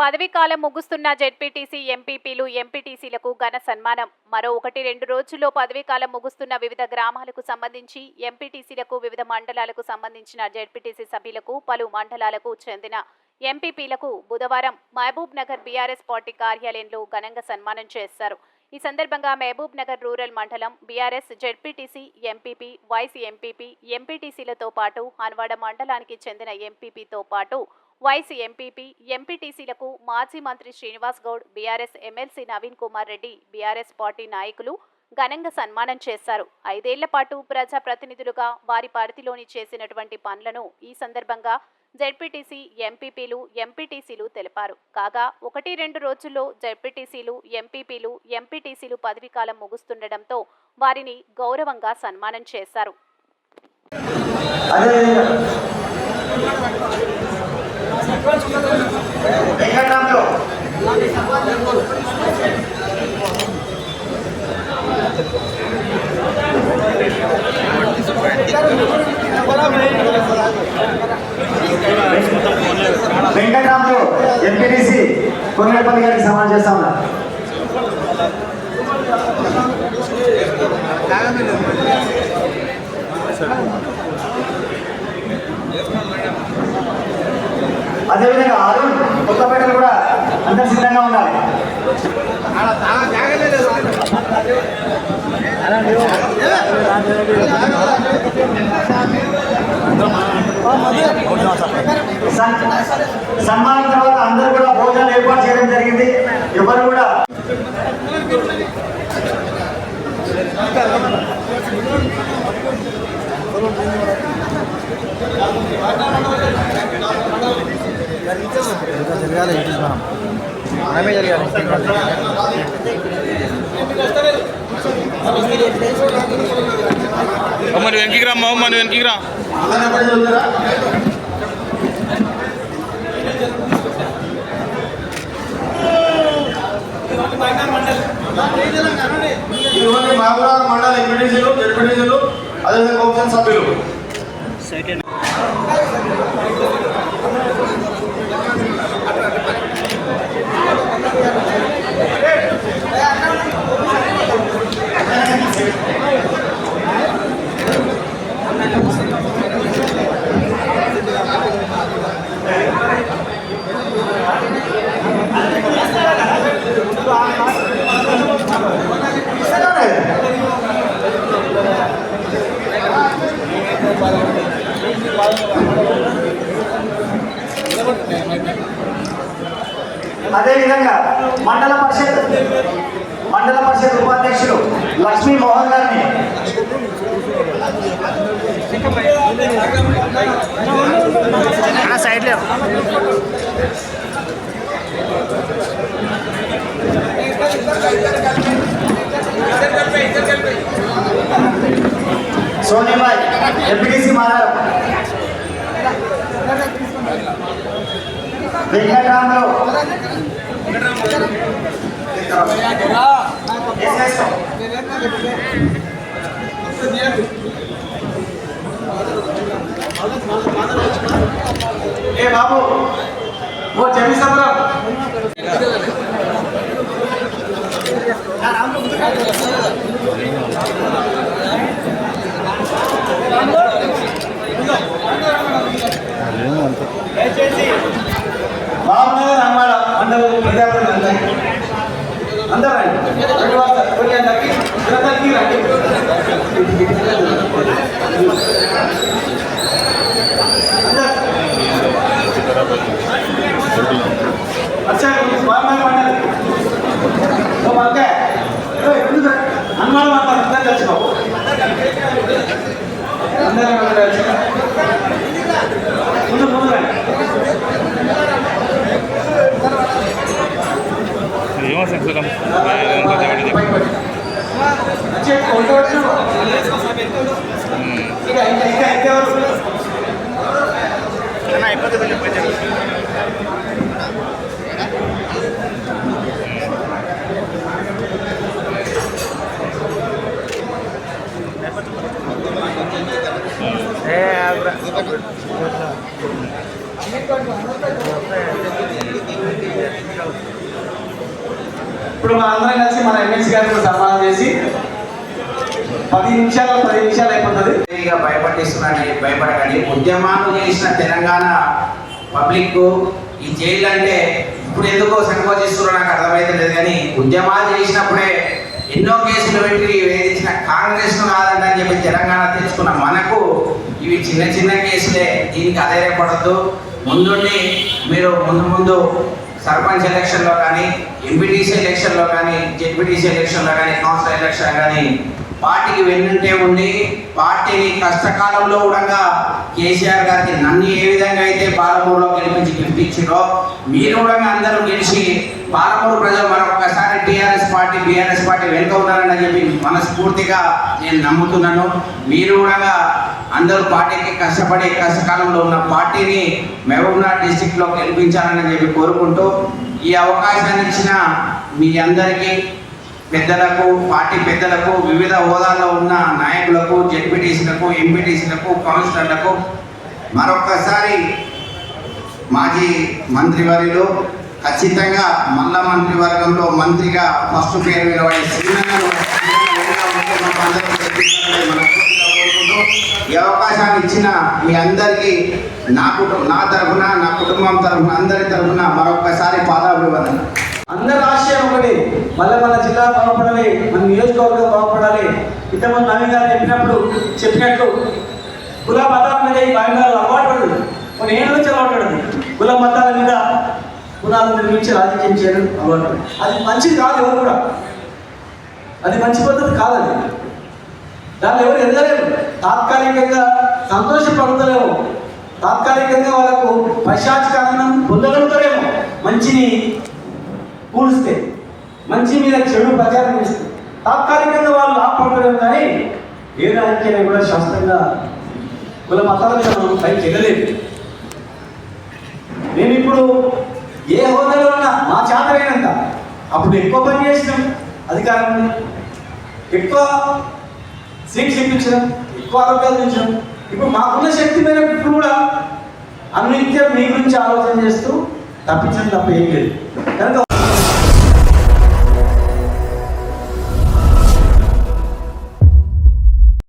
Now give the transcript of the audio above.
పదవీ కాలం ముగుస్తున్న జెడ్పీటీసీ ఎంపీపీలు ఎంపీటీసీలకు ఘన సన్మానం. మరో 1-2 రోజుల్లో పదవీ కాలం ముగుస్తున్న వివిధ గ్రామాలకు సంబంధించి ఎంపీటీసీలకు, వివిధ మండలాలకు సంబంధించిన జెడ్పీటీసీ సభ్యులకు, పలు మండలాలకు చెందిన ఎంపీపీలకు బుధవారం మహబూబ్ నగర్ బీఆర్ఎస్ పార్టీ కార్యాలయంలో ఘనంగా సన్మానం చేశారు. ఈ సందర్భంగా మహబూబ్ నగర్ రూరల్ మండలం BRS ZPTC, MPP, vice MPP, ఎంపీటీసీలతో పాటు హన్వాడ మండలానికి చెందిన ఎంపీపీతో పాటు వైస్ ఎంపీపీ, ఎంపీటీసీలకు మాజీ మంత్రి Srinivas Goud, BRS MLC Naveen Kumar Reddy, BRS party నాయకులు ఘనంగా సన్మానం చేశారు. 5 ఏళ్ల పాటు ప్రజాప్రతినిధులుగా వారి పరిధిలోని చేసినటువంటి పనులను ఈ సందర్భంగా జెడ్పీటీసీ, ఎంపీపీలు, ఎంపీటీసీలు తెలిపారు. కాగా 1-2 రోజుల్లో జెడ్పీటీసీలు, ఎంపీపీలు, ఎంపీటీసీలు పదవీకాలం ముగుస్తుండటంతో వారిని గౌరవంగా సన్మానం చేశారు. వెంకటరాములు ఎంపీటీసీ కొన్నేపల్లి గారికి సమానం చేస్తా ఉన్నారు. అదేవిధంగా అరుణ్ కొత్తపేటలు కూడా అందరు సిద్ధంగా ఉండాలి. సన్మానం తర్వాత అందరూ కూడా భోజనాలు ఏర్పాటు చేయడం జరిగింది. ఎవరు కూడా జరగాలి, మనమే జరగాలి. మన వెనక్కి రా, మన వెనక్కి రా. మహబూబాబాద్ మండల ఎంపీటీసీలు, జెడ్పీటీసీలు, అదేవిధంగా కౌన్సిల్ సభ్యులు. అదేవిధంగా మండల పరిషత్ ఉపాధ్యక్షులు లక్ష్మీ మోహన్ గారిని సైడ్లో సోనిబాయ్ ఎంపీటీసీ మారారు. వెంకటరాములు ఏ బాబు वो जमी सबरा బాబునగర్ హన్వాడ మండల ప్రజాప్రతినిధులు అందరూ अच्छा हनुमान ఇప్పుడు మన అందరం కలిసి మన ఎమ్మెల్సీ గారిని కూడా సన్మానం చేసి 10 నిమిషాలు అయిపోతుంది. భయపట్టిస్తున్నారని భయపడకండి. ఉద్యమాలు చేసిన తెలంగాణ పబ్లిక్ ఈ జైలు అంటే ఇప్పుడు ఎందుకో సంకోచిస్తున్నారో నాకు అర్థమైతలేదు, కానీ ఉద్యమాలు చేసినప్పుడే ఎన్నో కేసులు పెట్టి వేధించిన కాంగ్రెస్ కాదండి చెప్పి తెలంగాణ తెచ్చుకున్న మనకు ఇవి చిన్న చిన్న కేసులే. దీనికి అధైర్యపడద్దు. ముందుండి మీరు ముందు సర్పంచ్ ఎలక్షన్లో కానీ, ఎంపీటీసీ ఎలక్షన్లో కానీ, జెడ్పీటీసీ ఎలక్షన్లో కానీ, కౌన్సిల్ ఎలక్షన్ కానీ పార్టీకి వెన్నుంటే ఉండి పార్టీని కష్టకాలంలో కూడా కేసీఆర్ గారికి నన్ను ఏ విధంగా అయితే పాలమూరులో గెలిపించారో మీరు కూడా అందరూ గెలిచి పాలమూరు ప్రజలు మరొకసారి బీఆర్ఎస్ పార్టీ వెనుక ఉన్నారని చెప్పి మనస్ఫూర్తిగా నేను నమ్ముతున్నాను. మీరు కూడా అందరూ పార్టీకి కష్టపడి కష్టకాలంలో ఉన్న పార్టీని మహబూబ్నగర్ డిస్టిక్లో గెలిపించాలని చెప్పి కోరుకుంటూ ఈ అవకాశాన్ని ఇచ్చిన మీ అందరికీ పెద్దలకు, పార్టీ పెద్దలకు, వివిధ హోదాల్లో ఉన్న నాయకులకు, జెడ్పీటీసీలకు, ఎంపీటీసీలకు, కౌన్సిలర్లకు మరొక్కసారి మాజీ మంత్రివర్యులు ఖచ్చితంగా మల్ల మంత్రివర్గంలో మంత్రిగా ఫస్ట్ పేరు నిలబడి ఈ అవకాశాన్ని ఇచ్చిన మీ అందరికీ నా తరఫున, నా కుటుంబం తరఫున, అందరి తరఫున మరొక్కసారి పాదాభివందన. అందరి ఆశయం ఒకటి, మళ్ళీ మన జిల్లా బాగుపడాలి, మన నియోజకవర్గం బాగుపడాలి. ఇంతకుముందు నవీన్ గారు చెప్పినట్లు కుల మతాల మీద ఈ బాండాలు అలవాటు పడదు. కొన్ని ఏళ్ళ నుంచి అలవాటు పడదు. కుల మతాల మీద పునాదులు నిర్మించి రాజకీయం చేయడం అలవాటు. అది మంచిది కాదు. ఎవరు కూడా అది మంచి పద్ధతి కాదు. అది దాన్ని ఎవరు ఎదగలేరు. తాత్కాలికంగా సంతోషపడతలేమో, తాత్కాలికంగా వాళ్ళకు పశ్చాత్కారణం పొందగలుగుతారేమో. మంచిని కూలిస్తే, మంచి మీద చెడు ప్రచారం చేస్తే తాత్కాలికంగా వాళ్ళు లాభపడలేము. కానీ ఏ రాజకీయాన్ని కూడా శాస్త్రంగా కుల మతాల మీద మనం పైకి వెళ్ళలేదు. మేము ఇప్పుడు ఏ హోదాలో ఉన్నా మా చేతనైనంత అప్పుడు ఎక్కువ పని చేసినాం, అధికారం ఎక్కువ సీట్స్ ఇప్పించడం, ఎక్కువ ఆరోగ్యాలు పెంచడం. ఇప్పుడు మాకున్న శక్తి మీద ఇప్పుడు కూడా అన్నిత్యం మీ గురించి ఆలోచన చేస్తూ తప్పించడం తప్ప ఏం లేదు. కనుక